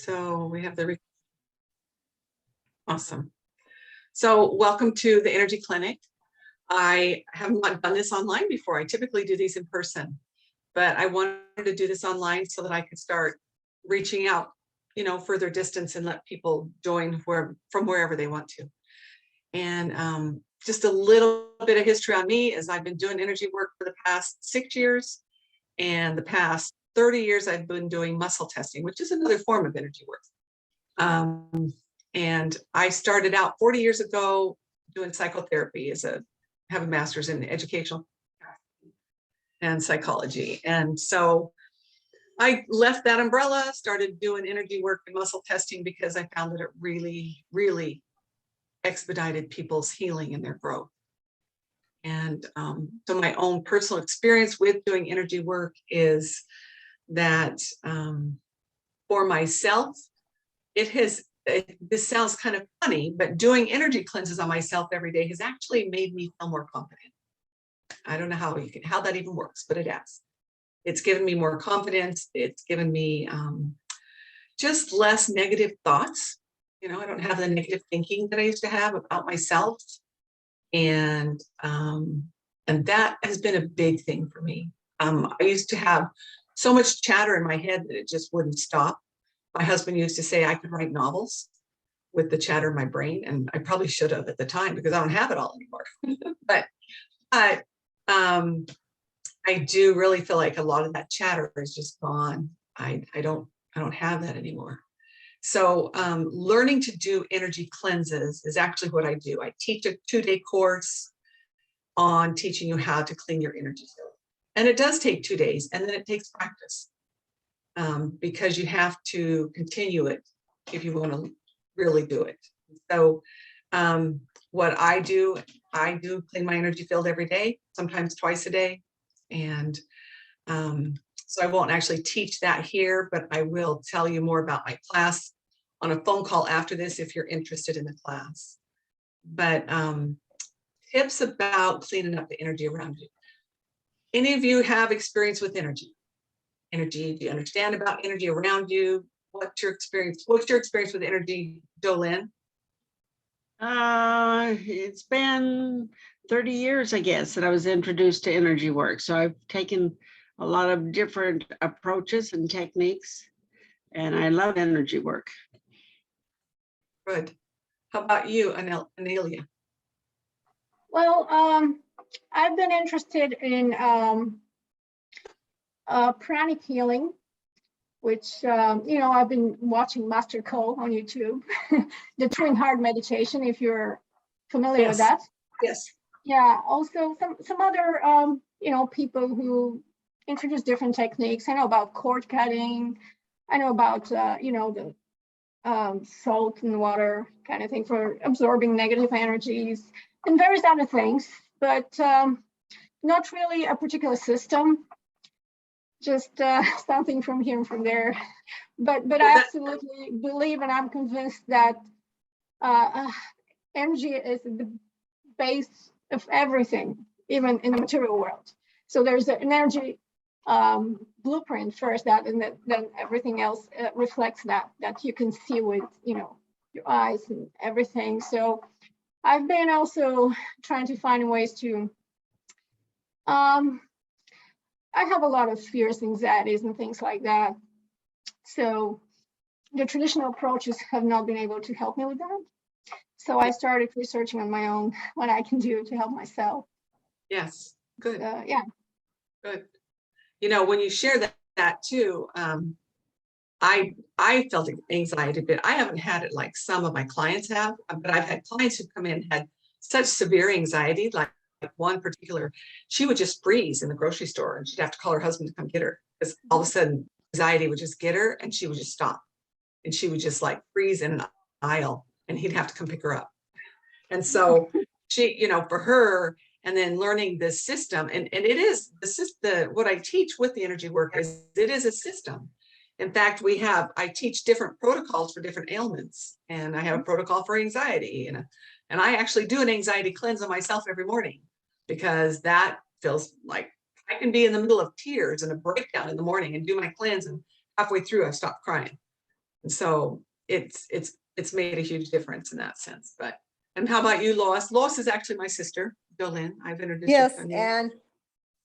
So we have the awesome. So welcome to the Energy Clinic. I have not done this online before. I typically do these in person, but I wanted to do this online so that I could start reaching out, further distance and let people join from wherever they want to. And just a little bit of history on me is I've been doing energy work for the past 6 years, and the past 30 years I've been doing muscle testing, which is another form of energy work. And I started out 40 years ago doing psychotherapy have a master's in educational and psychology. And so I left that umbrella, started doing energy work and muscle testing because I found that it really, really expedited people's healing and their growth. And so my own personal experience with doing energy work is that for myself, this sounds kind of funny, but doing energy cleanses on myself every day has actually made me feel more confident. I don't know how that even works, but it has. It's given me more confidence. It's given me just less negative thoughts. I don't have the negative thinking that I used to have about myself. And that has been a big thing for me. I used to have so much chatter in my head that it just wouldn't stop. My husband used to say I could write novels with the chatter in my brain, and I probably should have at the time because I don't have it all anymore. But I do really feel like a lot of that chatter is just gone. I don't have that anymore. So learning to do energy cleanses is actually what I do. I teach a 2-day course on teaching you how to clean your energy field. And it does take 2 days, and then it takes practice because you have to continue it if you want to really do it. So what I do clean my energy field every day, sometimes twice a day. And so I won't actually teach that here, but I will tell you more about my class on a phone call after this if you're interested in the class. But tips about cleaning up the energy around you. Any of you have experience with energy? Do you understand about energy around you? What's your experience with energy, Jolynn? It's been 30 years, I guess, that I was introduced to energy work. So I've taken a lot of different approaches and techniques, and I love energy work. Good. How about you, Anelia? Well, I've been interested in pranic healing, which, I've been watching Master Cole on YouTube, the Twin Heart meditation, if you're familiar with that. Yes. Yeah, also some other, people who introduce different techniques. I know about cord cutting. I know about, the salt and water kind of thing for absorbing negative energies and various other things, but not really a particular system. Just something from here and from there, but I absolutely believe, and I'm convinced that energy is the base of everything, even in the material world. So there's an energy blueprint first, and then everything else reflects that you can see with your eyes and everything. So I've been also trying to find ways to I have a lot of fears, anxieties, and things like that. So the traditional approaches have not been able to help me with that. So I started researching on my own what I can do to help myself. Yes, good. Yeah. Good. When you share that too, I felt anxiety, but I haven't had it like some of my clients have, but I've had clients who come in had such severe anxiety, like one particular, she would just freeze in the grocery store and she'd have to call her husband to come get her because all of a sudden anxiety would just get her and she would just stop and she would just like freeze in an aisle and he'd have to come pick her up. And so she, for her, and then learning this system, and it is what I teach with the energy work is it is a system. In fact, I teach different protocols for different ailments, and I have a protocol for anxiety, and I actually do an anxiety cleanse on myself every morning because that feels like I can be in the middle of tears and a breakdown in the morning and do my cleanse, and halfway through I stop crying. So it's made a huge difference in that sense. But, and how about you, Lois? Lois is actually my sister, Jolynn. I've introduced her Yes, to you. and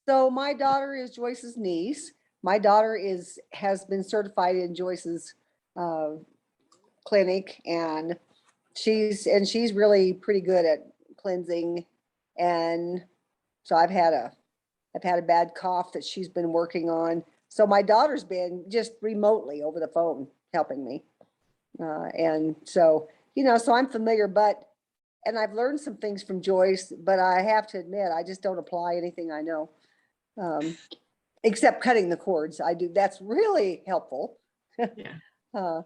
so my daughter is Joyce's niece. My daughter has been certified in Joyce's clinic, and she's really pretty good at cleansing. And so I've had a bad cough that she's been working on. So my daughter's been just remotely over the phone helping me. And so, so I'm familiar, and I've learned some things from Joyce, but I have to admit, I just don't apply anything I know. Except cutting the cords. That's really helpful. Yeah. And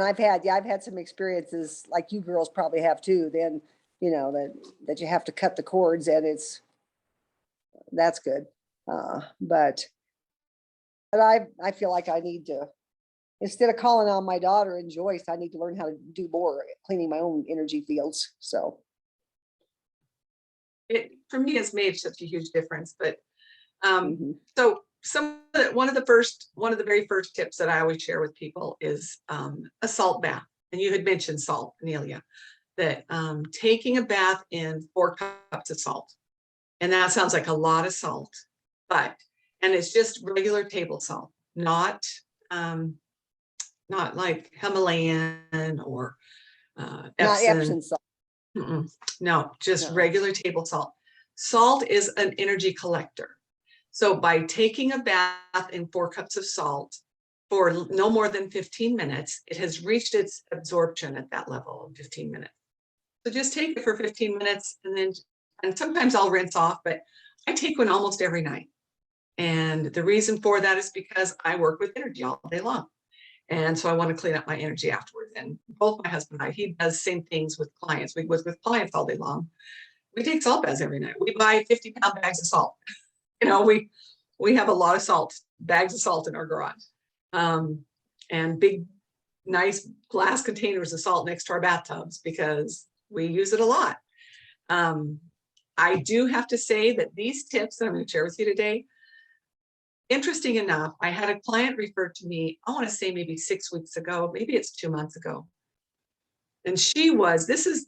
I've had some experiences like you girls probably have too, then, that you have to cut the cords, and that's good. But I feel like I need to, instead of calling on my daughter and Joyce, I need to learn how to do more cleaning my own energy fields. So It, for me, has made such a huge difference. But mhm. so one of the very first tips that I always share with people is a salt bath. And you had mentioned salt, Amelia, that taking a bath in 4 cups of salt. And that sounds like a lot of salt, and it's just regular table salt, not like Himalayan or Not Epsom. Epsom salt. No, just No. regular table salt. Salt is an energy collector. So by taking a bath in 4 cups of salt for no more than 15 minutes, it has reached its absorption at that level of 15 minutes. So just take it for 15 minutes, and sometimes I'll rinse off, but I take one almost every night. And the reason for that is because I work with energy all day long. And so I want to clean up my energy afterwards. And both my husband and I, he does same things with clients. We work with clients all day long. We take salt baths every night. We buy 50-pound bags of salt. We have a lot of salt, bags of salt in our garage. And big, nice glass containers of salt next to our bathtubs because we use it a lot. I do have to say that these tips that I'm going to share with you today, interesting enough, I had a client refer to me, I want to say maybe 6 weeks ago, maybe it's 2 months ago. And this is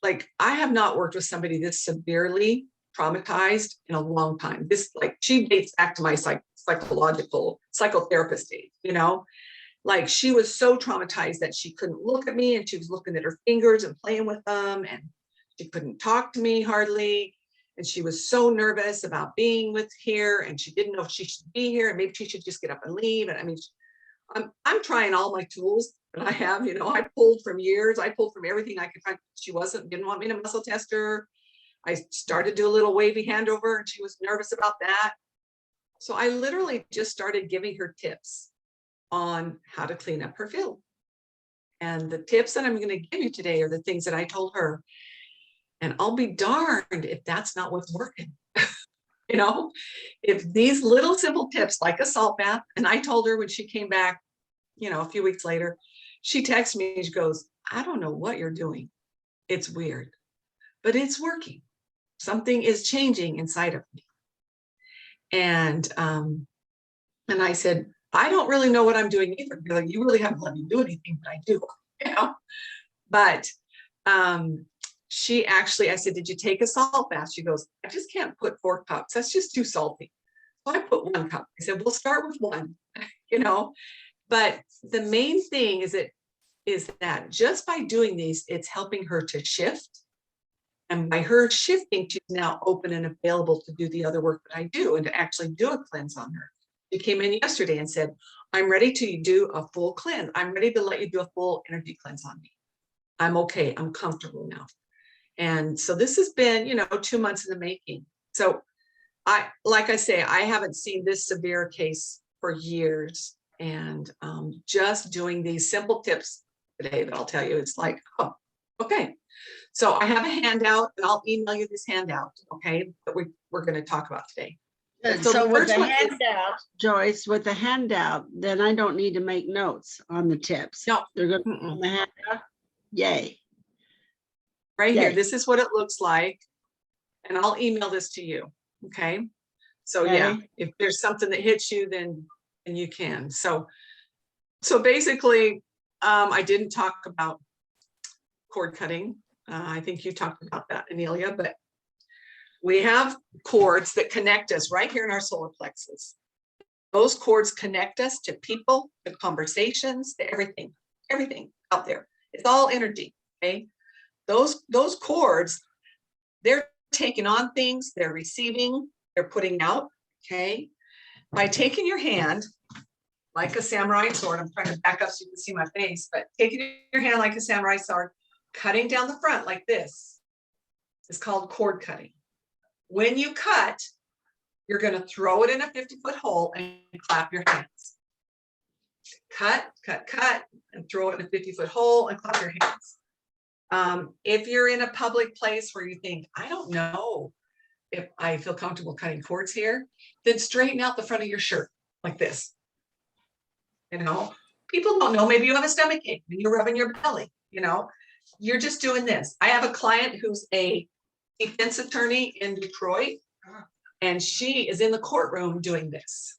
like, I have not worked with somebody this severely traumatized in a long time. She dates back to my psychotherapist days, like she was so traumatized that she couldn't look at me, and she was looking at her fingers and playing with them, and she couldn't talk to me hardly. And she was so nervous about being here, and she didn't know if she should be here, and maybe she should just get up and leave. And I mean, I'm trying all my tools that I have, I pulled from everything I could find. She didn't want me to muscle test her. I started to do a little wavy handover, and she was nervous about that. So I literally just started giving her tips on how to clean up her field. And the tips that I'm going to give you today are the things that I told her. And I'll be darned if that's not what's working. If these little simple tips like a salt bath, and I told her when she came back, a few weeks later, she texted me, she goes, I don't know what you're doing. It's weird, but it's working. Something is changing inside of me. And I said, I don't really know what I'm doing either. Like, you really haven't let me do anything, but I do, But I said, did you take a salt bath? She goes, I just can't put 4 cups. That's just too salty. So I put 1 cup. I said, we'll start with 1, But the main thing is that just by doing these, it's helping her to shift. And by her shifting, she's now open and available to do the other work that I do and to actually do a cleanse on her. She came in yesterday and said, I'm ready to do a full cleanse. I'm ready to let you do a full energy cleanse on me. I'm okay. I'm comfortable now. And so this has been, 2 months in the making. So like I say, I haven't seen this severe case for years. And just doing these simple tips today that I'll tell you, it's like, oh, okay. So I have a handout, and I'll email you this handout, okay, that we're going to talk about today. So with the handout, Joyce, with the handout, then I don't need to make notes on the tips. No. They're going to be on the handout. Yay. Right Yay. here, this is what it looks like, and I'll email this to you, okay? So yeah, if there's something that hits you, then you can. So So basically, I didn't talk about cord cutting. I think you talked about that, Anelia, but we have cords that connect us right here in our solar plexus. Those cords connect us to people, to conversations, to everything out there. It's all energy, okay? Those cords, they're taking on things, they're receiving, they're putting out, okay? By taking your hand, like a samurai sword, I'm trying to back up so you can see my face, but taking your hand like a samurai sword, cutting down the front like this is called cord cutting. When you cut, you're going to throw it in a 50-foot hole and clap your hands. Cut, cut, cut, and throw it in a 50-foot hole and clap your hands. If you're in a public place where you think, I don't know if I feel comfortable cutting cords here, then straighten out the front of your shirt like this. You know, people don't know, maybe you have a stomach ache and you're rubbing your belly, you know, you're just doing this. I have a client who's a defense attorney in Detroit, and she is in the courtroom doing this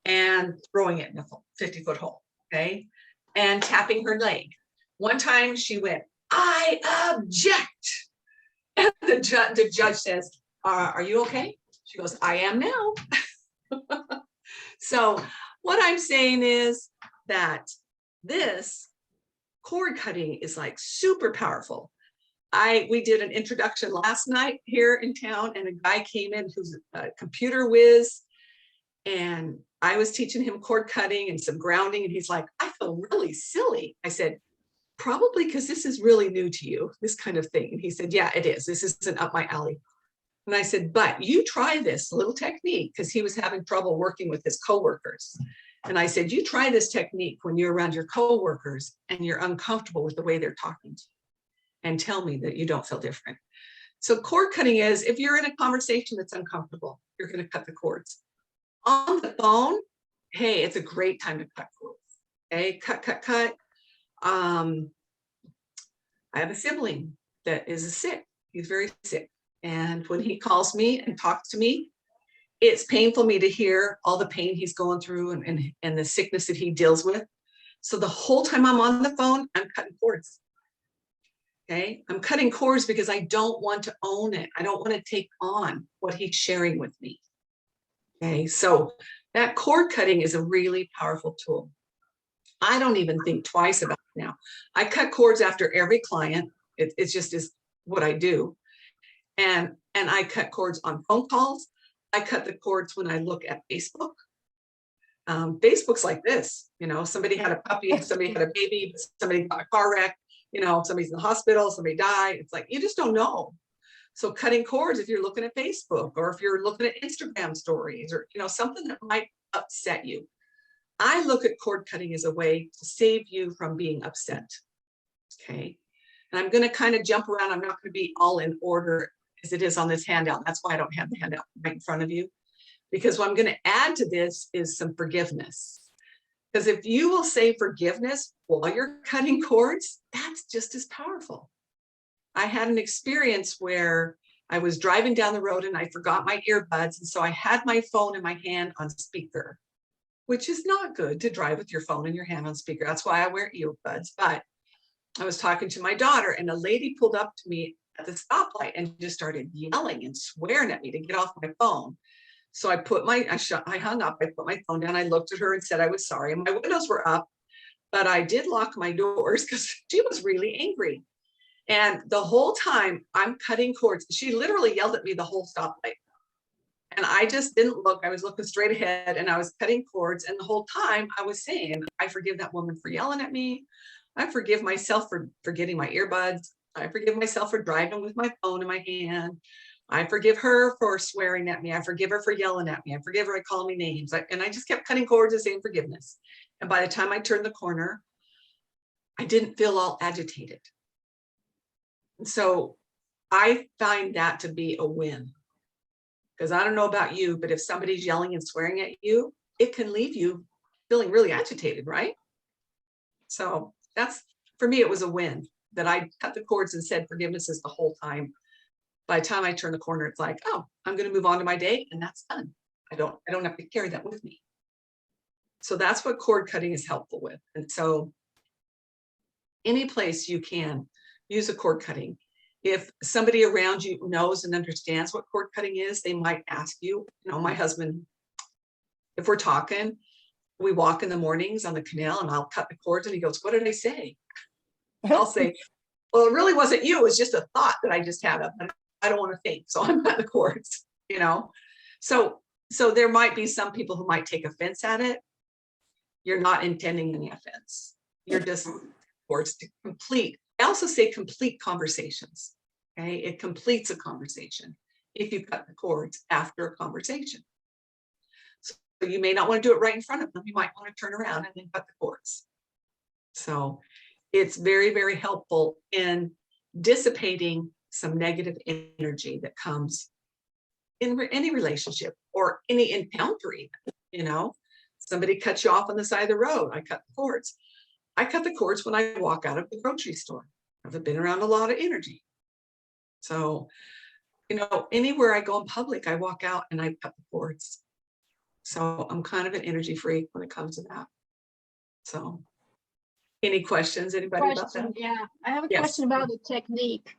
and throwing it in a 50-foot hole, okay, and tapping her leg. One time she went, I object. And the judge says, are you okay? She goes, I am now. So what I'm saying is that this cord cutting is like super powerful. We did an introduction last night here in town, and a guy came in who's a computer whiz, and I was teaching him cord cutting and some grounding, and he's like, I feel really silly. I said, probably because this is really new to you, this kind of thing. And he said, yeah, it is. This isn't up my alley. And I said, but you try this little technique, because he was having trouble working with his coworkers. And I said, you try this technique when you're around your coworkers and you're uncomfortable with the way they're talking to you, and tell me that you don't feel different. So cord cutting is, if you're in a conversation that's uncomfortable, you're going to cut the cords. On the phone, hey, it's a great time to cut cords. Okay, cut, cut, cut. I have a sibling that is sick. He's very sick. And when he calls me and talks to me, it's painful for me to hear all the pain he's going through and the sickness that he deals with. So the whole time I'm on the phone, I'm cutting cords. Okay, I'm cutting cords because I don't want to own it. I don't want to take on what he's sharing with me. Okay, so that cord cutting is a really powerful tool. I don't even think twice about it now. I cut cords after every client. It's just is what I do. And I cut cords on phone calls. I cut the cords when I look at Facebook. Facebook's like this, you know, somebody had a puppy, somebody had a baby, somebody got a car wreck, you know, somebody's in the hospital, somebody died. It's like, you just don't know. So cutting cords, if you're looking at Facebook, or if you're looking at Instagram stories, or, you know, something that might upset you. I look at cord cutting as a way to save you from being upset. Okay. And I'm going to kind of jump around. I'm not going to be all in order as it is on this handout. That's why I don't have the handout right in front of you, because what I'm going to add to this is some forgiveness. Because if you will say forgiveness while you're cutting cords, that's just as powerful. I had an experience where I was driving down the road and I forgot my earbuds. And so I had my phone in my hand on speaker, which is not good to drive with your phone in your hand on speaker. That's why I wear earbuds. But I was talking to my daughter, and a lady pulled up to me at the stoplight and just started yelling and swearing at me to get off my phone. So I hung up, I put my phone down, I looked at her and said I was sorry. My windows were up, but I did lock my doors because she was really angry. And the whole time I'm cutting cords, she literally yelled at me the whole stoplight. And I just didn't look, I was looking straight ahead and I was cutting cords. And the whole time I was saying, I forgive that woman for yelling at me. I forgive myself for forgetting my earbuds. I forgive myself for driving with my phone in my hand. I forgive her for swearing at me. I forgive her for yelling at me. I forgive her for calling me names. And I just kept cutting cords and saying forgiveness. And by the time I turned the corner, I didn't feel all agitated. And so I find that to be a win. Because I don't know about you, but if somebody's yelling and swearing at you, it can leave you feeling really agitated, right? So that's, for me, it was a win that I cut the cords and said forgiveness is the whole time. By the time I turn the corner, it's like, oh, I'm going to move on to my day, and that's done. I don't have to carry that with me. So that's what cord cutting is helpful with. And so any place you can use a cord cutting. If somebody around you knows and understands what cord cutting is, they might ask you. You know, my husband, if we're talking, we walk in the mornings on the canal and I'll cut the cords and he goes, what did I say? I'll say, well, it really wasn't you. It was just a thought that I just had. I don't want to think. So I'm cutting the cords, you know? So there might be some people who might take offense at it. You're not intending any offense. You're just cords to complete. I also say complete conversations. Okay. It completes a conversation if you cut the cords after a conversation. So you may not want to do it right in front of them. You might want to turn around and then cut the cords. So it's very, very helpful in dissipating some negative energy that comes in any relationship or any encounter even, you know, somebody cuts you off on the side of the road. I cut the cords. I cut the cords when I walk out of the grocery store. I've been around a lot of energy. So, you know, anywhere I go in public, I walk out and I cut the cords. So I'm kind of an energy freak when it comes to that. So any questions, anybody about that? Question, yeah, I have a Yes. question about the technique.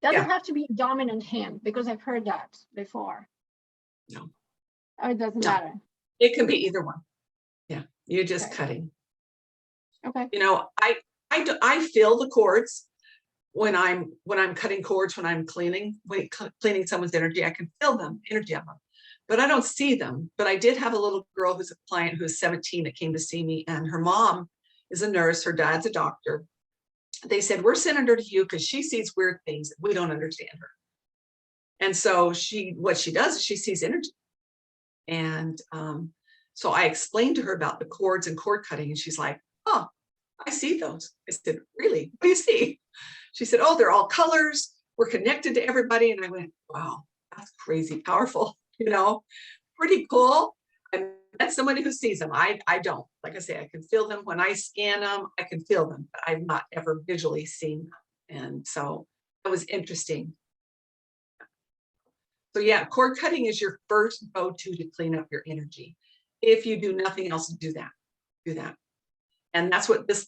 Does Yeah. it have to be dominant hand? Because I've heard that before. No. Or it doesn't No. matter. It can be either one. Yeah, you're just Okay. cutting. Okay, You know, I feel the cords when I'm cutting cords, when I'm cleaning someone's energy. I can feel them, energy of them, but I don't see them. But I did have a little girl who's a client who's 17 that came to see me, and her mom is a nurse, her dad's a doctor. They said, we're sending her to you because she sees weird things that we don't understand her. And so what she does is she sees energy. And so I explained to her about the cords and cord cutting, and she's like, oh, I see those. I said, really? What do you see? She said, oh, they're all colors. We're connected to everybody. And I went, wow, that's crazy powerful, you know, pretty cool. I met somebody who sees them. I don't. Like I say, I can feel them when I scan them. I can feel them, but I've not ever visually seen them. And so that was interesting. So yeah, cord cutting is your first go-to to clean up your energy. If you do nothing else, do that. Do that. And that's what this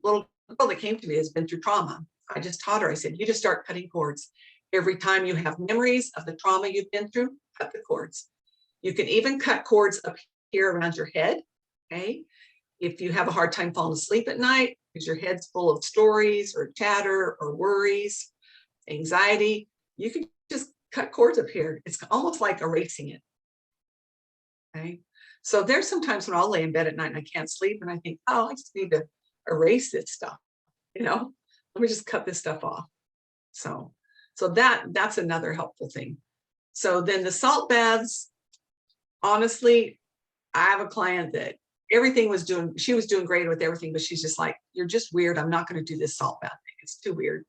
little girl that came to me has been through trauma. I just taught her, I said, you just start cutting cords. Every time you have memories of the trauma you've been through, cut the cords. You can even cut cords up here around your head, okay? If you have a hard time falling asleep at night, because your head's full of stories or chatter or worries, anxiety, you can just cut cords up here. It's almost like erasing it, okay? So there's sometimes when I'll lay in bed at night and I can't sleep and I think, oh, I just need to erase this stuff, you know? Let me just cut this stuff off. So that's another helpful thing. So then the salt baths, honestly, I have a client that she was doing great with everything, but she's just like, you're just weird. I'm not going to do this salt bath thing. It's too weird.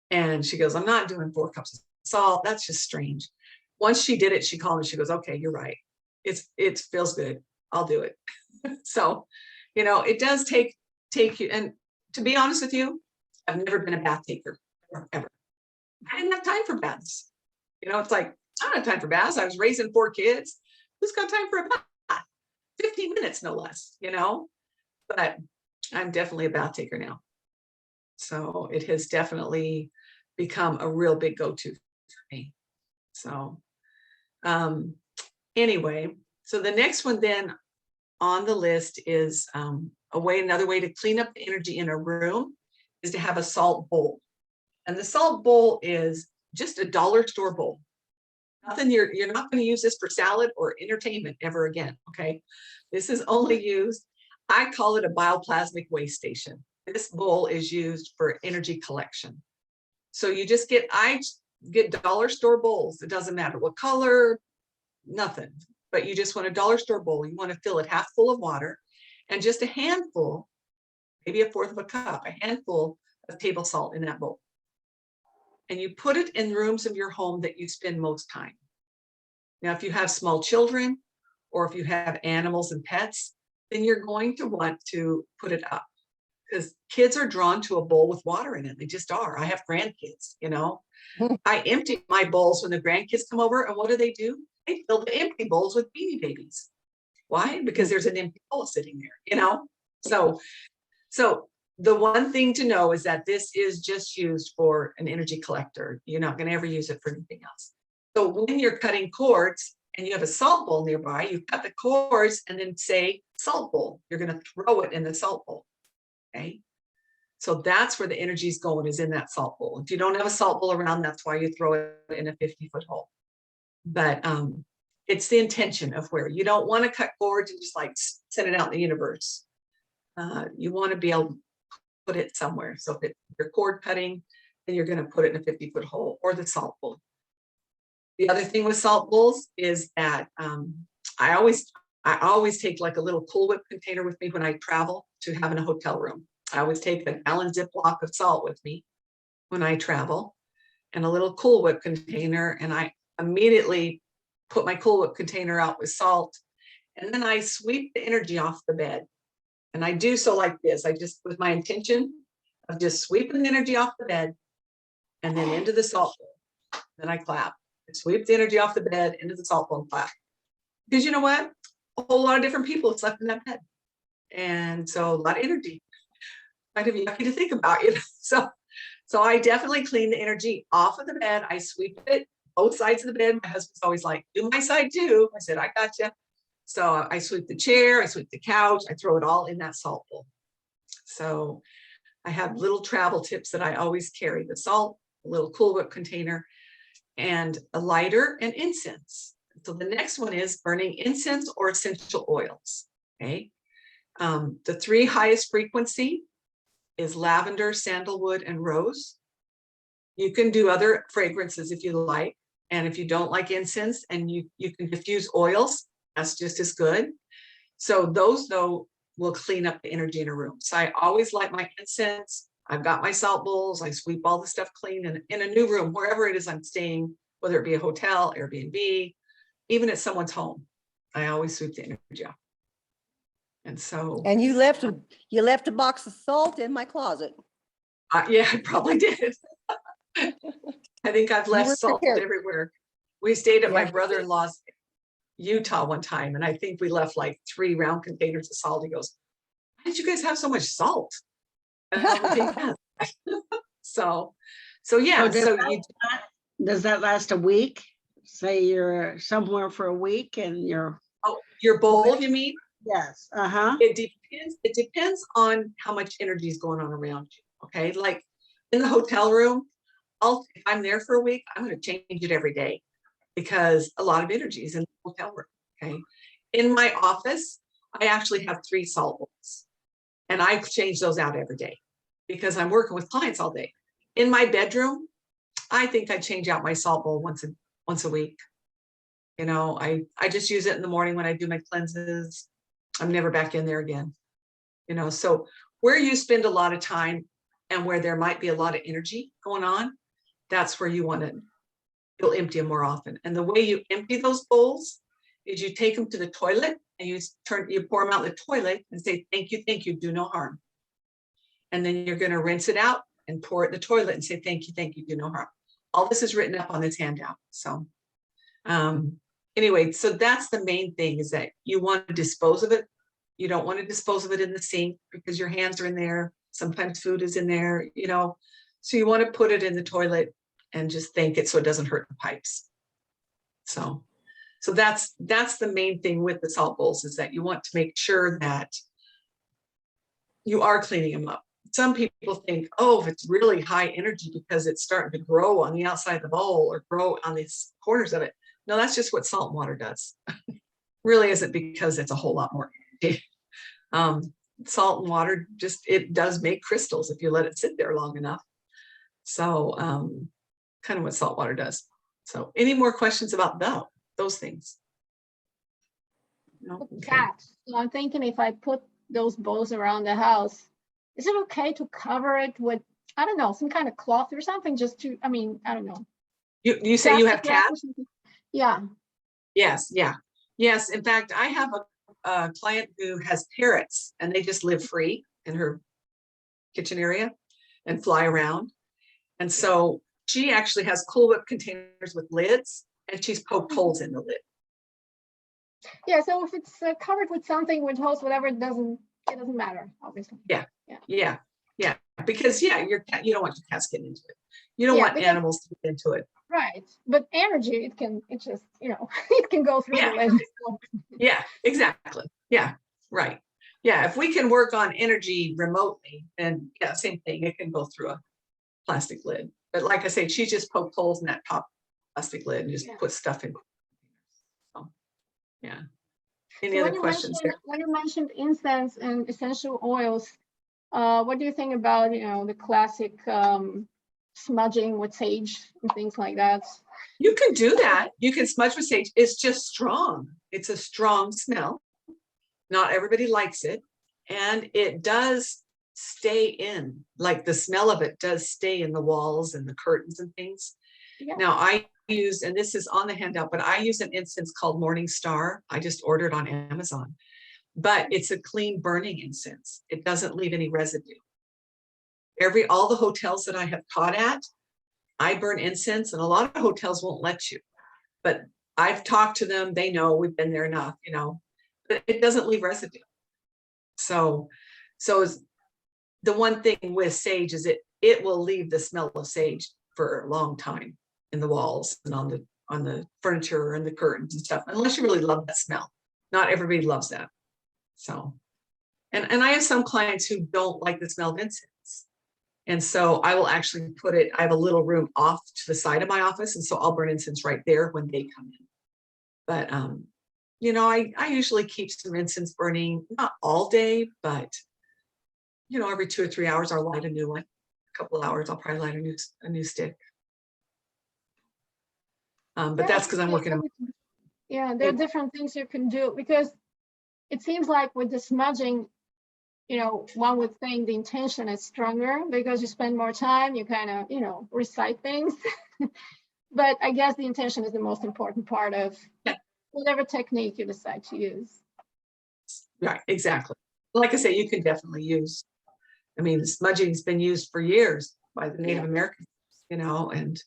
And she goes, I'm not doing 4 cups of salt. That's just strange. Once she did it, she called me. She goes, okay, you're right. It feels good. I'll do it. So, you know, it does take you. And to be honest with you, I've never been a bath taker ever. I didn't have time for baths. You know, it's like, I don't have time for baths. I was raising 4 kids. Who's got time for a bath? 15 minutes, no less, you know, but I'm definitely a bath taker now. So it has definitely become a real big go-to for me. So anyway, so the next one then on the list is another way to clean up the energy in a room is to have a salt bowl. And the salt bowl is just a dollar store bowl. Nothing, you're not going to use this for salad or entertainment ever again. Okay. This is only used, I call it a bioplasmic waste station. This bowl is used for energy collection. So I get dollar store bowls. It doesn't matter what color, nothing, but you just want a dollar store bowl. You want to fill it half full of water and just a handful, maybe 1/4 of a cup, a handful of table salt in that bowl. And you put it in rooms of your home that you spend most time. Now, if you have small children or if you have animals and pets, then you're going to want to put it up because kids are drawn to a bowl with water in it. They just are. I have grandkids, you know. I empty my bowls when the grandkids come over, and what do? They fill the empty bowls with Beanie Babies. Why? Because there's an empty bowl sitting there, you know? So the one thing to know is that this is just used for an energy collector. You're not going to ever use it for anything else. So when you're cutting cords and you have a salt bowl nearby, you cut the cords and then say salt bowl. You're going to throw it in the salt bowl. Okay. So that's where the energy is going, is in that salt bowl. If you don't have a salt bowl around, that's why you throw it in a 50-foot hole. But it's the intention of where you don't want to cut cords and just like send it out in the universe. You want to be able to put it somewhere. So if you're cord cutting, then you're going to put it in a 50-foot hole or the salt bowl. The other thing with salt bowls is that I always take like a little Cool Whip container with me when I travel to have in a hotel room. I always take a gallon Ziploc of salt with me when I travel, and a little Cool Whip container, and I immediately put my Cool Whip container out with salt, and then I sweep the energy off the bed. And I do so like this. I just, with my intention of just sweeping the energy off the bed and then into the salt bowl. Then I clap. I sweep the energy off the bed into the salt bowl and clap. Because you know what? A whole lot of different people have slept in that bed. And so a lot of energy. Kind of yucky to think about, you know. So I definitely clean the energy off of the bed. I sweep it both sides of the bed. My husband's always like, do my side too. I said, I got you. So I sweep the chair, I sweep the couch, I throw it all in that salt bowl. So I have little travel tips that I always carry: the salt, a little Cool Whip container, and a lighter and incense. So the next one is burning incense or essential oils. Okay. The 3 highest frequency is lavender, sandalwood, and rose. You can do other fragrances if you like. And if you don't like incense and you can diffuse oils, that's just as good. So those though will clean up the energy in a room. So I always light my incense. I've got my salt bowls. I sweep all the stuff clean, and in a new room, wherever it is I'm staying, whether it be a hotel, Airbnb, even at someone's home, I always sweep the energy off. And so, And you left a box of salt in my closet. yeah, I probably did. I think I've You were left salt prepared. everywhere. We stayed at my Yeah. brother-in-law's Utah one time, and I think we left like 3 round containers of salt. He goes, "Why did you guys have so much salt?" And I would take that. So yeah. does So that- Does that last a week? Say you're somewhere for a week and you're, your bowl, you mean? yes, uh-huh. It depends. It depends on how much energy is going on around you. Okay, like in the hotel room, if I'm there for a week, I'm going to change it every day because a lot of energy is in the hotel room. Okay, in my office, I actually have 3 salt bowls, and I change those out every day because I'm working with clients all day. In my bedroom, I think I change out my salt bowl once a week. You know, I just use it in the morning when I do my cleanses. I'm never back in there again. You know, so where you spend a lot of time and where there might be a lot of energy going on, that's where you'll empty them more often. And the way you empty those bowls is you take them to the toilet and you pour them out in the toilet and say, thank you, do no harm. And then you're going to rinse it out and pour it in the toilet and say, thank you, do no harm. All this is written up on this handout. So anyway, so that's the main thing, is that you want to dispose of it. You don't want to dispose of it in the sink because your hands are in there. Sometimes food is in there, you know, so you want to put it in the toilet and just thank it so it doesn't hurt the pipes. So that's the main thing with the salt bowls, is that you want to make sure that you are cleaning them up. Some people think, oh, if it's really high energy because it's starting to grow on the outside of the bowl or grow on these corners of it. No, that's just what salt and water does. Really isn't because it's a whole lot more energy. Salt and water it does make crystals if you let it sit there long enough. So kind of what salt water does. So any more questions about those things? No? Okay. Cats. So I'm thinking if I put those bowls around the house, is it okay to cover it with, I don't know, some kind of cloth or something, just to, I mean, I don't know. You say you have Plastic wrap or cats? something? Yeah. Yes, yeah. Yes, in fact, I have a client who has parrots, and they just live free in her kitchen area and fly around. And so she actually has Cool Whip containers with lids, and she's poked holes in the lid. Yeah, so if it's covered with something, with hose, whatever, it doesn't matter, obviously. Yeah, because you don't want your cats getting into it. You don't Yeah, want because- animals to get into it. Right, but energy, it just, it can go through Yeah. the lid. Yeah, exactly. Yeah, right. Yeah, if we can work on energy remotely, then yeah, same thing. It can go through a plastic lid. But like I say, she just poked holes in that top plastic lid and just Yeah. put stuff in. So, yeah. Any So other questions there? when you mentioned incense and essential oils, what do you think about, the classic smudging with sage and things like that? You can do that. You can smudge with sage. It's just strong. It's a strong smell. Not everybody likes it. And it does stay in, like the smell of it does stay in the walls and the curtains and things. Yeah. Now I use, and this is on the handout, but I use an incense called Morning Star. I just ordered on Amazon, but it's a clean burning incense. It doesn't leave any residue. All the hotels that I have taught at, I burn incense, and a lot of hotels won't let you, but I've talked to them. They know, we've been there enough, but it doesn't leave residue. So is the one thing with sage is it will leave the smell of sage for a long time in the walls and on the furniture and the curtains and stuff, unless you really love that smell. Not everybody loves that. So, and I have some clients who don't like the smell of incense. And so I will actually I have a little room off to the side of my office. And so I'll burn incense right there when they come in. But, I usually keep some incense burning, not all day, but, every 2 or 3 hours, I'll light a new one. A couple of hours, I'll probably light a new stick. But Yeah, that's because I'm working on. Yeah, there are different things you can do, because it seems like with the smudging, one would think the intention is stronger because you spend more time, you kind of, recite things. But I guess the intention is the most important part of whatever technique you decide to use. Right, exactly. Like I say, you can definitely use, smudging's been used for years by the Native Americans, and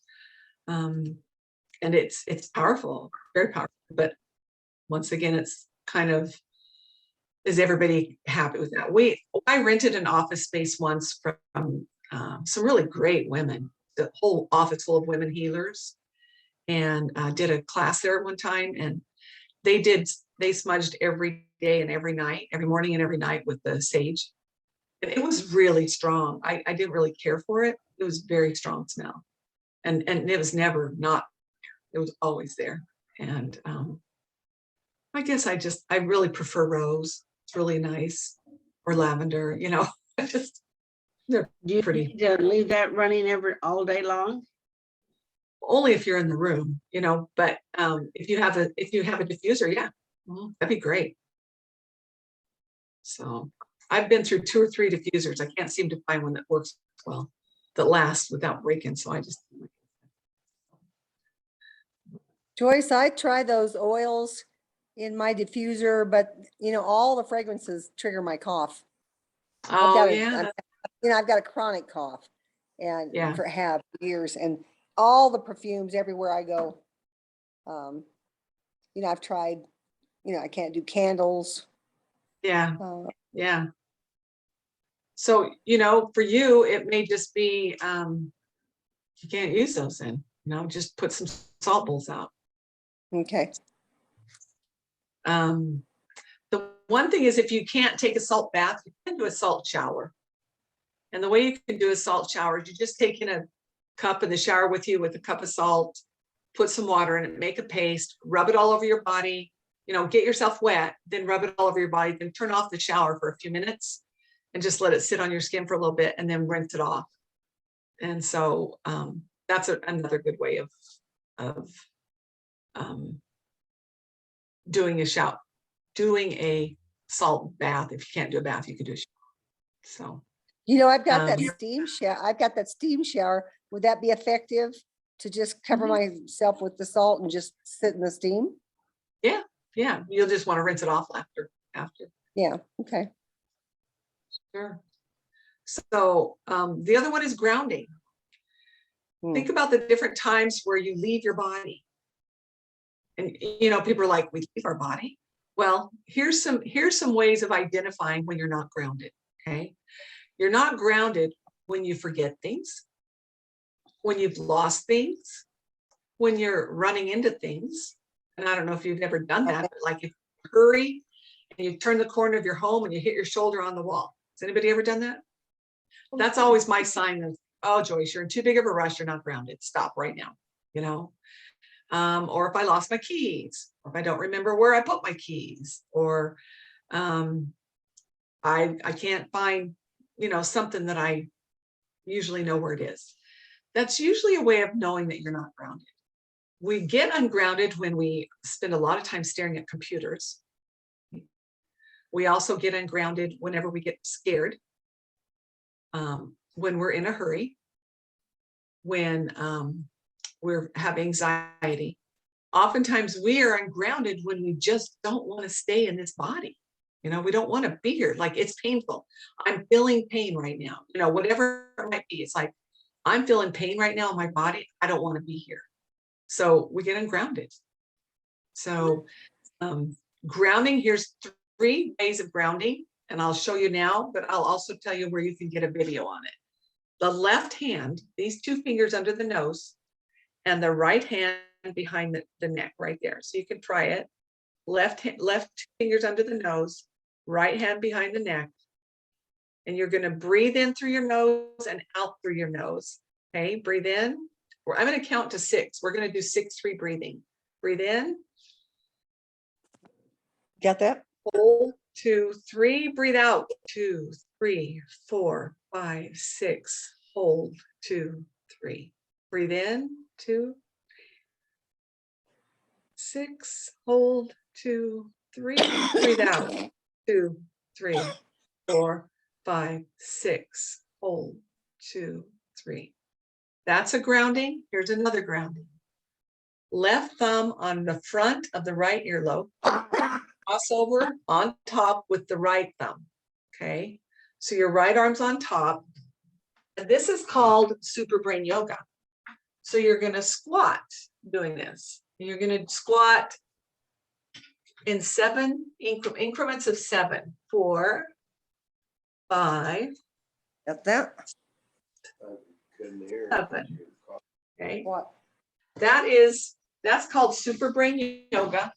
it's powerful, very powerful. But once again, it's kind of, is everybody happy with that? I rented an office space once from some really great women, the whole office full of women healers, and did a class there one time, and they smudged every day and every night, every morning and every night with the sage. And it was really strong. I didn't really care for it. It was very strong smell. And it was never not, it was always there. And I guess I really prefer rose. It's really nice. Or lavender, they're Do you pretty. need to leave that running all day long? Only if you're in the room, but if you have a diffuser, yeah, that'd be great. So I've been through 2 or 3 diffusers. I can't seem to find one that works well, that lasts without breaking. So I just. Joyce, I try those oils in my diffuser, but all the fragrances trigger my cough. Oh yeah. I've got a chronic cough, and Yeah. have years, and all the perfumes everywhere I go. I've tried, I can't do candles. Yeah. Yeah. So, for you, it may just be, you can't use those then, just put some salt bowls out. Okay. The one thing is, if you can't take a salt bath, you can do a salt shower. And the way you can do a salt shower is you just take in a cup in the shower with you with a cup of salt, put some water in it, make a paste, rub it all over your body, get yourself wet, then rub it all over your body, then turn off the shower for a few minutes and just let it sit on your skin for a little bit and then rinse it off. And so that's another good way of doing a salt bath. If you can't do a bath, you could do a shower. So, I've got that steam shower. I've got that steam shower. Would that be effective to just cover myself with the salt and just sit in the steam? Yeah. You'll just want to rinse it off after. Yeah. Okay. Sure. So the other one is grounding. Think about the different times where you leave your body. And, people are like, we leave our body? Well, here's some ways of identifying when you're not grounded, okay? You're not grounded when you forget things, when you've lost things, when you're running into things. And I don't know if you've ever done that, but like if you hurry and you turn the corner of your home and you hit your shoulder on the wall. Has anybody ever done that? That's always my sign of, oh, Joyce, you're in too big of a rush. You're not grounded. Stop right now, you know? Or if I lost my keys, or if I don't remember where I put my keys, or I can't find, you know, something that I usually know where it is. That's usually a way of knowing that you're not grounded. We get ungrounded when we spend a lot of time staring at computers. We also get ungrounded whenever we get scared, when we're in a hurry, when we have anxiety. Oftentimes we are ungrounded when we just don't want to stay in this body. You know, we don't want to be here. Like, it's painful. I'm feeling pain right now. You know, whatever it might be. It's like, I'm feeling pain right now in my body. I don't want to be here. So we get ungrounded. So grounding, here's 3 ways of grounding, and I'll show you now, but I'll also tell you where you can get a video on it. The left hand, these 2 fingers under the nose, and the right hand behind the neck right there. So you can try it. Left 2 fingers under the nose, right hand behind the neck. And you're going to breathe in through your nose and out through your nose. Okay, breathe in. I'm going to count to 6. We're going to do 6-3 breathing. Breathe in. Got that? Hold, 2, 3. Breathe out. 2, 3, 4, 5, 6. Hold, 2, 3. Breathe in. 2, 6. Hold, 2, 3. Breathe out. 2, 3, 4, 5, 6. Hold, 2, 3. That's a grounding. Here's another grounding. Left thumb on the front of the right earlobe. Cross over on top with the right thumb. Okay. So your right arm's on top. And this is called super brain yoga. So you're going to squat doing this. You're going to squat in 7 increments of 7. 4, 5. Got that? 7. Okay. What? That's called super brain yoga.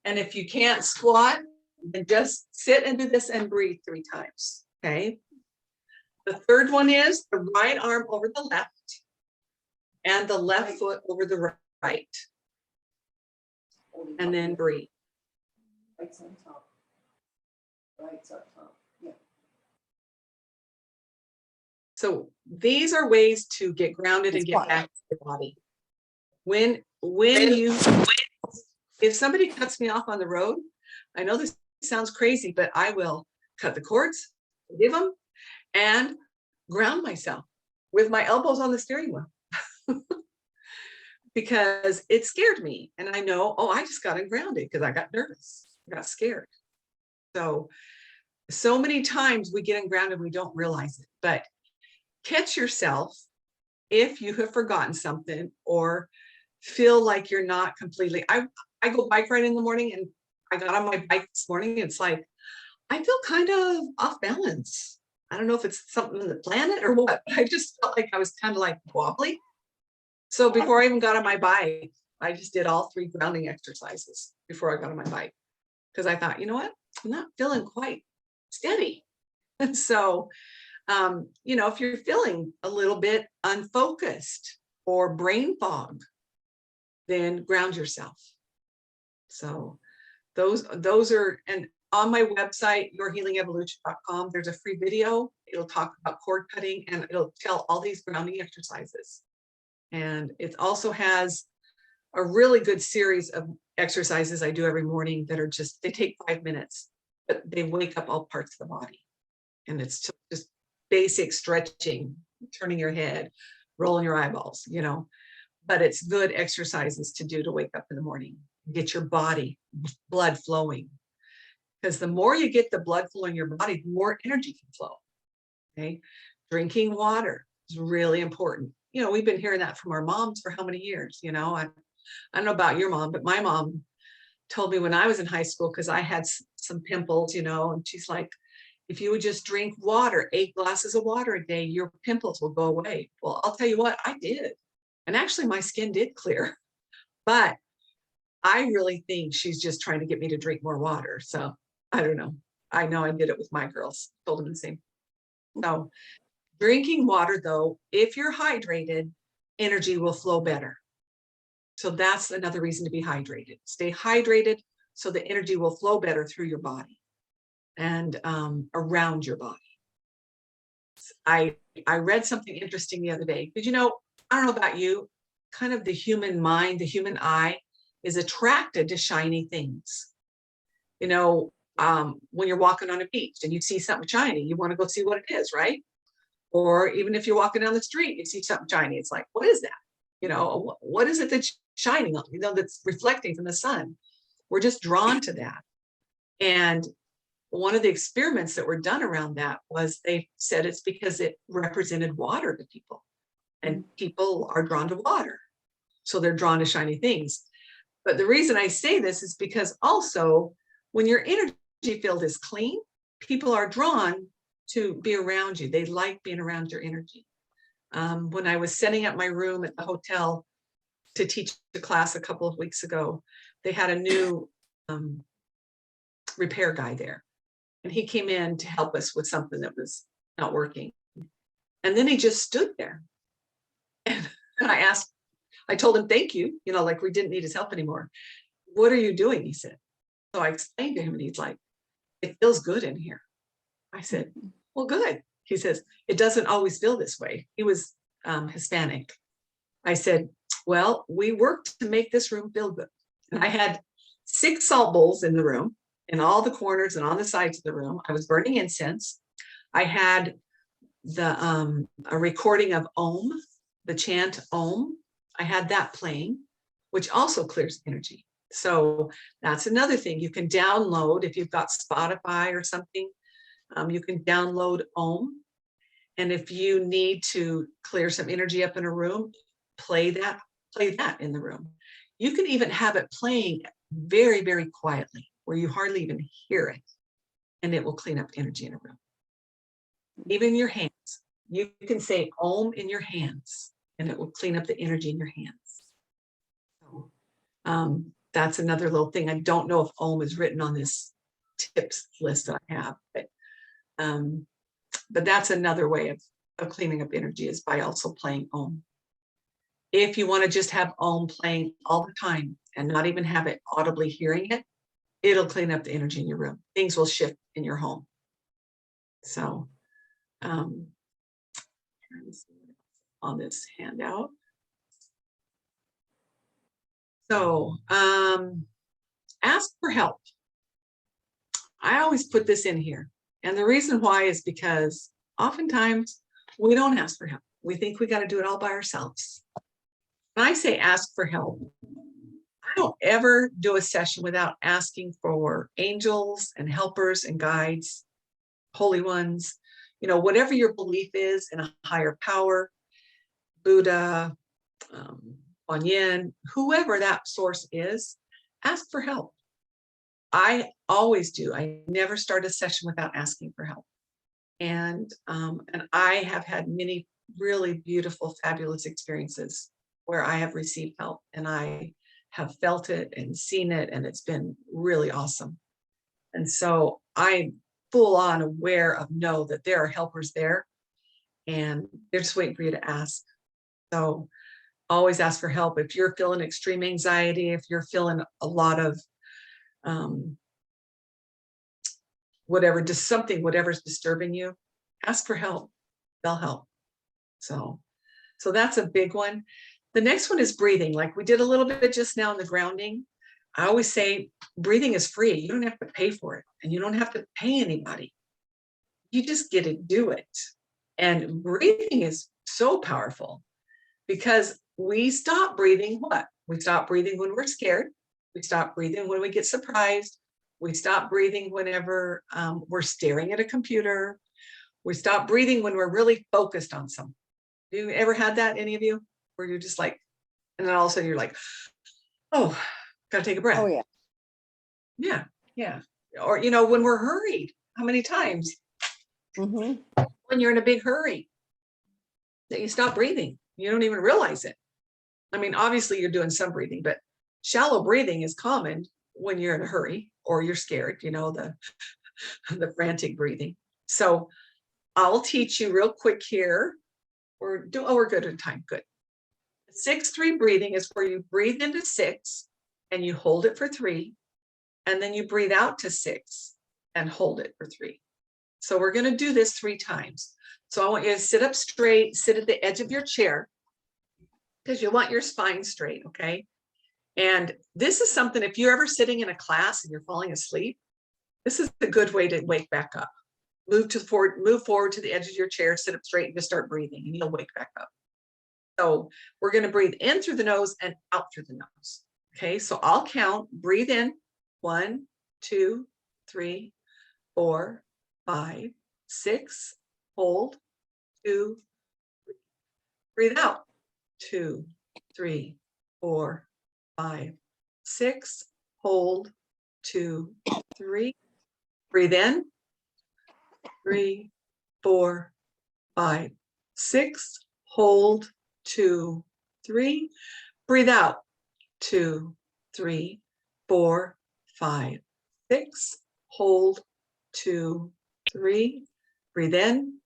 And if you can't squat, then just sit and do this and breathe 3 times. Okay. The third one is the right arm over the left and the left foot over the right. And then breathe. Right's on top. Right's up top. Yeah. So these are ways to get grounded and get back to your body. If somebody cuts me off on the road, I know this sounds crazy, but I will cut the cords, forgive them, and ground myself with my elbows on the steering wheel. Because it scared me. And I know, oh, I just got ungrounded because I got nervous, I got scared. So many times we get ungrounded, we don't realize it, but catch yourself if you have forgotten something or feel like you're not completely. I go bike ride in the morning, and I got on my bike this morning. It's like, I feel kind of off balance. I don't know if it's something in the planet or what, but I just felt like I was kind of like wobbly. So before I even got on my bike, I just did all 3 grounding exercises before I got on my bike. Because I thought, you know what, I'm not feeling quite steady. And so, you know, if you're feeling a little bit unfocused or brain fog, then ground yourself. So those are, and on my website, yourhealingevolution.com, there's a free video. It'll talk about cord cutting, and it'll tell all these grounding exercises. And it also has a really good series of exercises I do every morning that are just, they take 5 minutes, but they wake up all parts of the body. And it's just basic stretching, turning your head, rolling your eyeballs, you know, but it's good exercises to do to wake up in the morning, get your body blood flowing. Because the more you get the blood flow in your body, the more energy can flow. Okay. Drinking water is really important. You know, we've been hearing that from our moms for how many years, you know. I don't know about your mom, but my mom told me when I was in high school, because I had some pimples, you know, and she's like, if you would just drink water, 8 glasses of water a day, your pimples will go away. Well, I'll tell you what, I did. And actually my skin did clear, but I really think she's just trying to get me to drink more water. So I don't know. I know I did it with my girls, told them the same. So drinking water though, if you're hydrated, energy will flow better. So that's another reason to be hydrated. Stay hydrated so the energy will flow better through your body and around your body. I read something interesting the other day. Did you know, I don't know about you, kind of the human mind, the human eye is attracted to shiny things. You know, when you're walking on a beach and you see something shiny, you want to go see what it is, right? Or even if you're walking down the street, you see something shiny, it's like, what is that? You know, what is it that's shining, you know, that's reflecting from the sun? We're just drawn to that. And one of the experiments that were done around that was they said it's because it represented water to people, and people are drawn to water. So they're drawn to shiny things. But the reason I say this is because also when your energy field is clean, people are drawn to be around you. They like being around your energy. When I was setting up my room at the hotel to teach the class a couple of weeks ago, they had a new repair guy there. And he came in to help us with something that was not working. And then he just stood there. And I told him, thank you, you know, like we didn't need his help anymore. What are you doing? He said. So I explained to him and he's like, it feels good in here. I said, well, good. He says, it doesn't always feel this way. He was Hispanic. I said, well, we worked to make this room feel good. And I had 6 salt bowls in the room, in all the corners and on the sides of the room. I was burning incense. I had the a recording of Om, the chant Om. I had that playing, which also clears energy. So that's another thing you can download if you've got Spotify or something. You can download Om. And if you need to clear some energy up in a room, play that in the room. You can even have it playing very, very quietly where you hardly even hear it, and it will clean up energy in a room. Even your hands, you can say Om in your hands and it will clean up the energy in your hands. So, that's another little thing. I don't know if Om is written on this tips list that I have, but that's another way of cleaning up energy, is by also playing Om. If you want to just have Om playing all the time and not even have it audibly hearing it, it'll clean up the energy in your room. Things will shift in your home. So, on this handout. So, ask for help. I always put this in here. And the reason why is because oftentimes we don't ask for help. We think we got to do it all by ourselves. When I say ask for help, I don't ever do a session without asking for angels and helpers and guides, holy ones, you know, whatever your belief is in a higher power, Buddha, Kuan Yin, whoever that source is, ask for help. I always do. I never start a session without asking for help. And I have had many really beautiful, fabulous experiences where I have received help and I have felt it and seen it, and it's been really awesome. And so I'm full on aware of know that there are helpers there and they're just waiting for you to ask. So always ask for help. If you're feeling extreme anxiety, if you're feeling a lot of whatever, just something, whatever's disturbing you, ask for help. They'll help. So that's a big one. The next one is breathing. Like we did a little bit just now in the grounding. I always say breathing is free. You don't have to pay for it, and you don't have to pay anybody. You just get to do it. And breathing is so powerful because we stop breathing what? We stop breathing when we're scared. We stop breathing when we get surprised. We stop breathing whenever we're staring at a computer. We stop breathing when we're really focused on something. Have you ever had that, any of you? Where you're just like, and then all of a sudden you're like, oh, gotta take a breath. Oh, yeah. Yeah, yeah. Or, you know, when we're hurried, how many times Mhm. when you're in a big hurry that you stop breathing, you don't even realize it. I mean, obviously you're doing some breathing, but shallow breathing is common when you're in a hurry or you're scared, you know, the the frantic breathing. So I'll teach you real quick here. We're good in time. Good. 6-3 breathing is where you breathe into 6 and you hold it for 3, and then you breathe out to 6 and hold it for 3. So we're going to do this 3 times. So I want you to sit up straight, sit at the edge of your chair, because you want your spine straight, okay? And this is something, if you're ever sitting in a class and you're falling asleep, this is a good way to wake back up. Move forward to the edge of your chair, sit up straight, and just start breathing, and you'll wake back up. So we're going to breathe in through the nose and out through the nose. Okay, so I'll count. Breathe in. 1, 2, 3, 4, 5, 6. Hold. 2. Breathe out. 2, 3, 4, 5, 6. Hold. 2, 3. Breathe in. 3, 4, 5, 6. Hold. 2, 3. Breathe out. 2, 3, 4, 5, 6. Hold. 2, 3. Breathe in.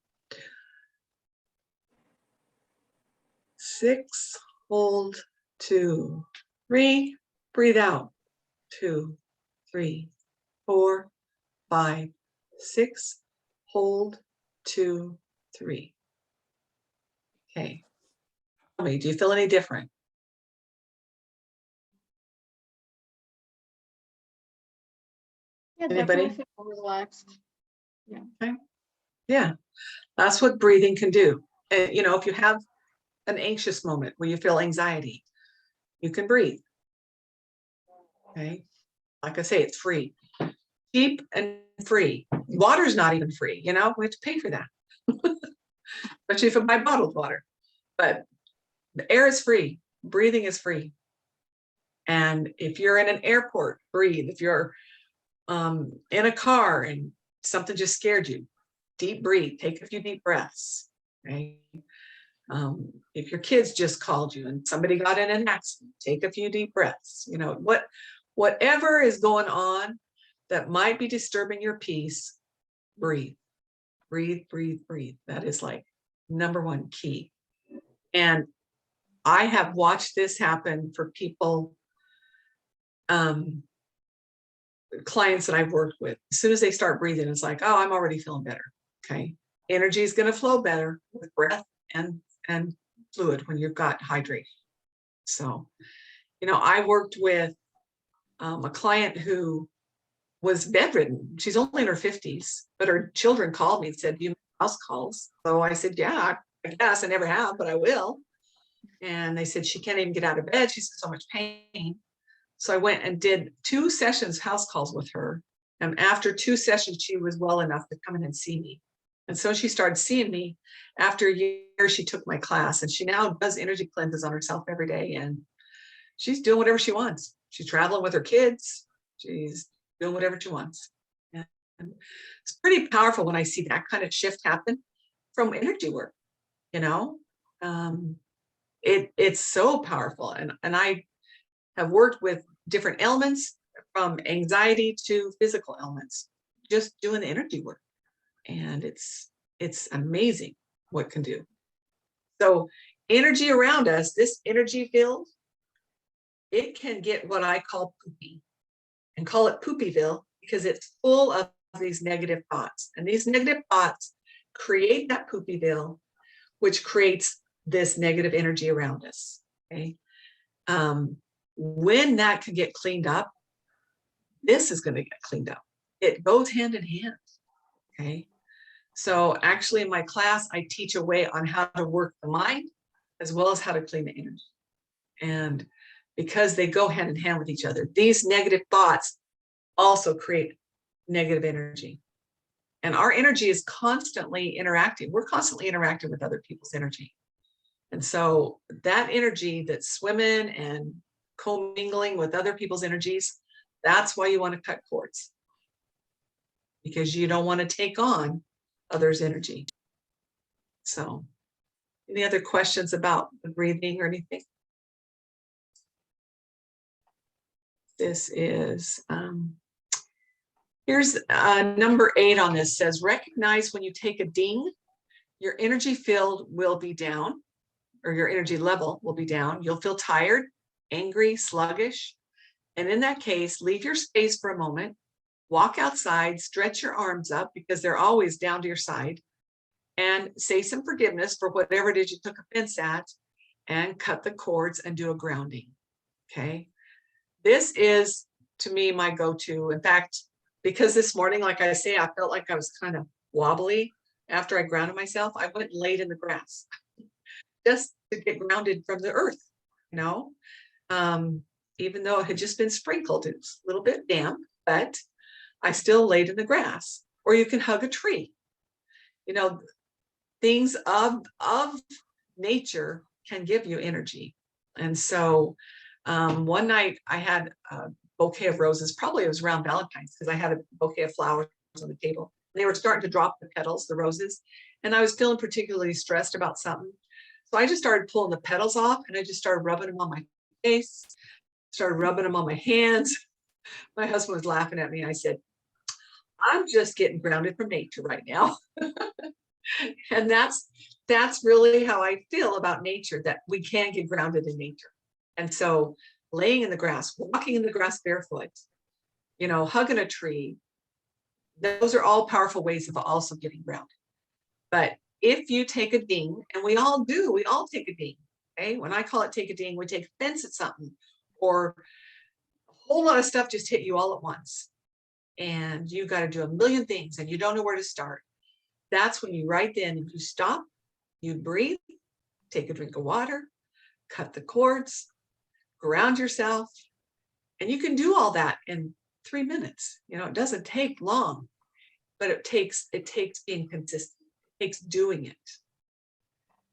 6. Hold. 2, 3. Breathe out. 2, 3, 4, 5, 6. Hold. 2, 3. Okay. Tell me, do you feel any different? Yeah, Anybody? definitely feel more relaxed. Yeah, that's what breathing can do. And, you know, if you have an anxious moment where you feel anxiety, you can breathe. Okay. Like I say, it's free, cheap and free. Water's not even free, you know, we have to pay for that, especially if you buy bottled water. But the air is free, breathing is free. And if you're in an airport, breathe. If you're in a car and something just scared you, deep breathe, take a few deep breaths. Right. If your kids just called you and somebody got in an accident, take a few deep breaths. You know, whatever is going on that might be disturbing your peace, breathe, breathe, breathe, breathe. That is like number one key. And I have watched this happen for people, clients that I've worked with. As soon as they start breathing, it's like, oh, I'm already feeling better. Okay. Energy is going to flow better with breath and fluid when you've got hydration. So, you know, I worked with a client who was bedridden. She's only in her 50s, but her children called me and said, do you make house calls? So I said, yeah, I guess I never have, but I will. And they said, she can't even get out of bed. She's in so much pain. So I went and did 2 sessions house calls with her. And after 2 sessions, she was well enough to come in and see me. And so she started seeing me. After a year, she took my class, and she now does energy cleanses on herself every day. And she's doing whatever she wants. She's traveling with her kids. She's doing whatever she wants. And it's pretty powerful when I see that kind of shift happen from energy work, you know. It's so powerful. And I have worked with different ailments, from anxiety to physical ailments, just doing the energy work. And it's amazing what it can do. So energy around us, this energy field, it can get what I call poopy, and call it Poopyville because it's full of these negative thoughts. And these negative thoughts create that Poopyville, which creates this negative energy around us. Okay. When that can get cleaned up, this is going to get cleaned up. It goes hand in hand. Okay. So actually in my class, I teach a way on how to work the mind as well as how to clean the energy. And because they go hand in hand with each other, these negative thoughts also create negative energy. And our energy is constantly interacting. We're constantly interacting with other people's energy. And so that energy that's swimming and commingling with other people's energies, That's why you want to cut cords, because you don't want to take on others' energy. So, any other questions about the breathing or anything? This is, here's number 8 on this, says, recognize when you take a ding, your energy field will be down, or your energy level will be down. You'll feel tired, angry, sluggish. And in that case, leave your space for a moment, walk outside, stretch your arms up because they're always down to your side, and say some forgiveness for whatever it is you took offense at, and cut the cords and do a grounding. Okay. This is, to me, my go-to. In fact, because this morning, like I say, I felt like I was kind of wobbly after I grounded myself, I went and laid in the grass just to get grounded from the earth, you know, even though it had just been sprinkled, it's a little bit damp, but I still laid in the grass. Or you can hug a tree. You know, things of nature can give you energy. And so one night I had a bouquet of roses, probably it was around Valentine's, because I had a bouquet of flowers on the table. They were starting to drop the petals, the roses, and I was feeling particularly stressed about something. So I just started pulling the petals off, and I just started rubbing them on my face, started rubbing them on my hands. My husband was laughing at me. I said, I'm just getting grounded from nature right now. And that's really how I feel about nature, that we can get grounded in nature. And so laying in the grass, walking in the grass barefoot, you know, hugging a tree, those are all powerful ways of also getting grounded. But if you take a ding, and we all do, we all take a ding. Okay. When I call it take a ding, we take offense at something, or a whole lot of stuff just hit you all at once. And you got to do a million things and you don't know where to start. That's when you right then, you stop, you breathe, take a drink of water, cut the cords, ground yourself, and you can do all that in 3 minutes. You know, it doesn't take long, but it takes being consistent. It takes doing it.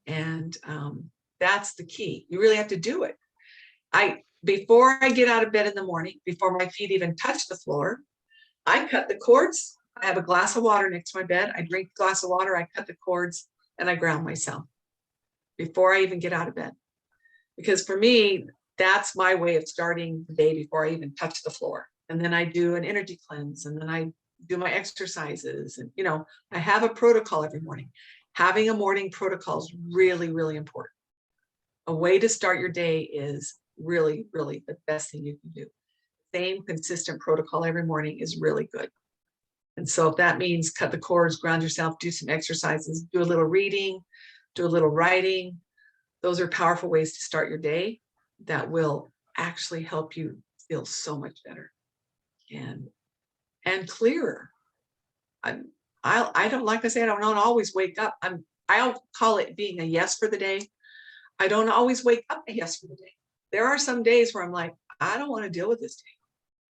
And that's the key. You really have to do it. Before I get out of bed in the morning, before my feet even touch the floor, I cut the cords. I have a glass of water next to my bed. I drink a glass of water, I cut the cords, and I ground myself before I even get out of bed. Because for me, that's my way of starting the day before I even touch the floor. And then I do an energy cleanse, and then I do my exercises. And, you know, I have a protocol every morning. Having a morning protocol is really, really important. A way to start your day is really, really the best thing you can do. Same consistent protocol every morning is really good. And so if that means cut the cords, ground yourself, do some exercises, do a little reading, do a little writing, those are powerful ways to start your day that will actually help you feel so much better and clearer. I don't, like I said, I don't always wake up. I'll call it being a yes for the day. I don't always wake up a yes for the day. There are some days where I'm like, I don't want to deal with this day.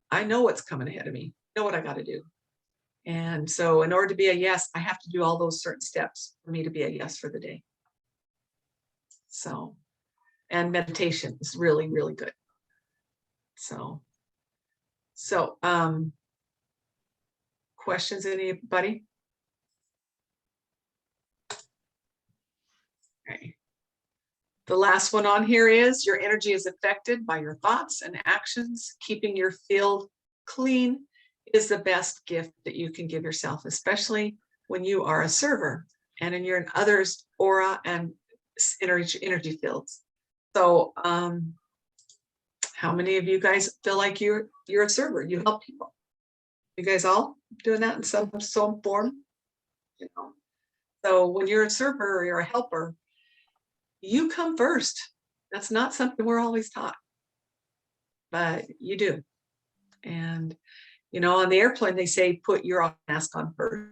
I know what's coming ahead of me. I know what I got to do. And so in order to be a yes, I have to do all those certain steps for me to be a yes for the day. So, and meditation is really, really good. So questions, anybody? Okay. The last one on here is your energy is affected by your thoughts and actions. Keeping your field clean is the best gift that you can give yourself, especially when you are a server and you're in others' aura and energy fields. So how many of you guys feel like you're a server? You help people. You guys all doing that in some form? You know. So when you're a server or you're a helper, you come first. That's not something we're always taught, but you do. And, you know, on the airplane, they say, put your mask on first.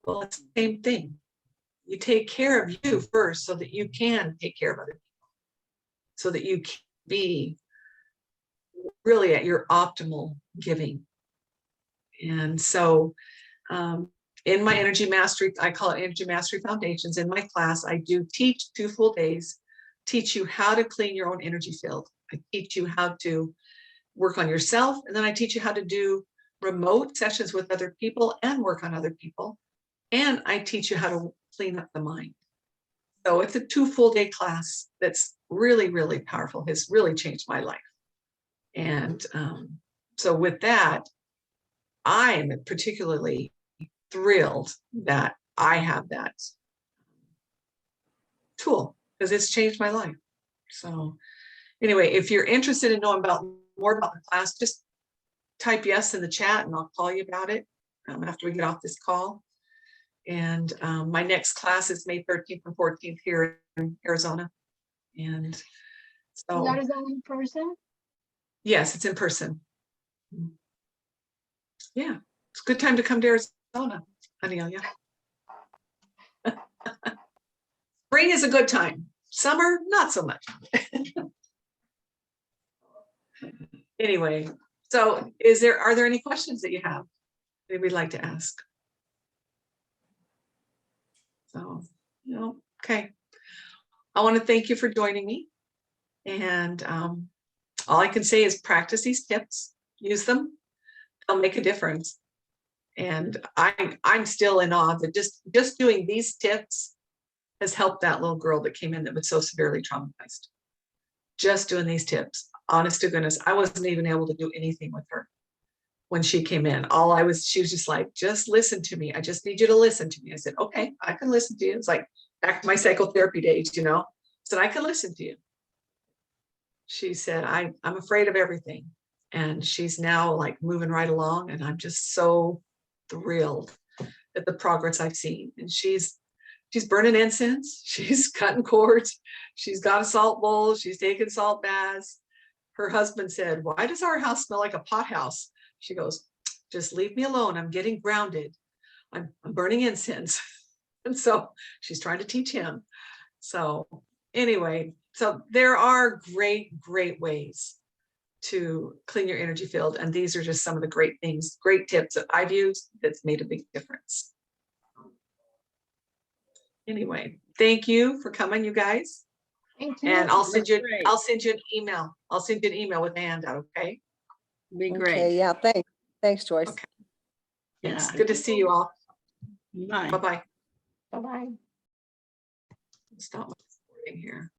Well, it's the same thing. You take care of you first so that you can take care of other people, so that you can be really at your optimal giving. And so in my Energy Mastery, I call it Energy Mastery Foundations. In my class, I do teach 2 full days, teach you how to clean your own energy field. I teach you how to work on yourself, and then I teach you how to do remote sessions with other people and work on other people. And I teach you how to clean up the mind. So it's a 2 full day class that's really, really powerful. Has really changed my life. And so with that, I am particularly thrilled that I have that tool because it's changed my life. So anyway, if you're interested in knowing more about the class, just type yes in the chat and I'll call you about it after we get off this call. And my next class is May 13th and 14th here in Arizona. And so That is all in person? yes, it's in person. Yeah, it's a good time to come to Arizona, Anelia. Spring is a good time. Summer, not so much. Anyway, so are there any questions that you have that we'd like to ask? So, okay. I want to thank you for joining me. And all I can say is practice these tips, use them, they'll make a difference. And I'm still in awe that just doing these tips has helped that little girl that came in that was so severely traumatized. Just doing these tips, honest to goodness, I wasn't even able to do anything with her when she came in. She was just like, just listen to me. I just need you to listen to me. I said, okay, I can listen to you. It's like back to my psychotherapy days, I said, I can listen to you. She said, I'm afraid of everything. And she's now like moving right along. And I'm just so thrilled at the progress I've seen. And she's burning incense. She's cutting cords. She's got a salt bowl. She's taking salt baths. Her husband said, why does our house smell like a pot house? She goes, just leave me alone. I'm getting grounded. I'm burning incense. And so she's trying to teach him. So anyway, so there are great ways to clean your energy field. And these are just some of the great tips that I've used that's made a big difference. Anyway, thank you for coming, you guys. Thank you. And I'll send you Great. an email. I'll send you an email with the handout, okay? Be Okay, great. yeah, thanks, Joyce. Okay. Thanks. Yeah. Good to see you all. Bye. Bye-bye. Bye-bye. Stop my recording here.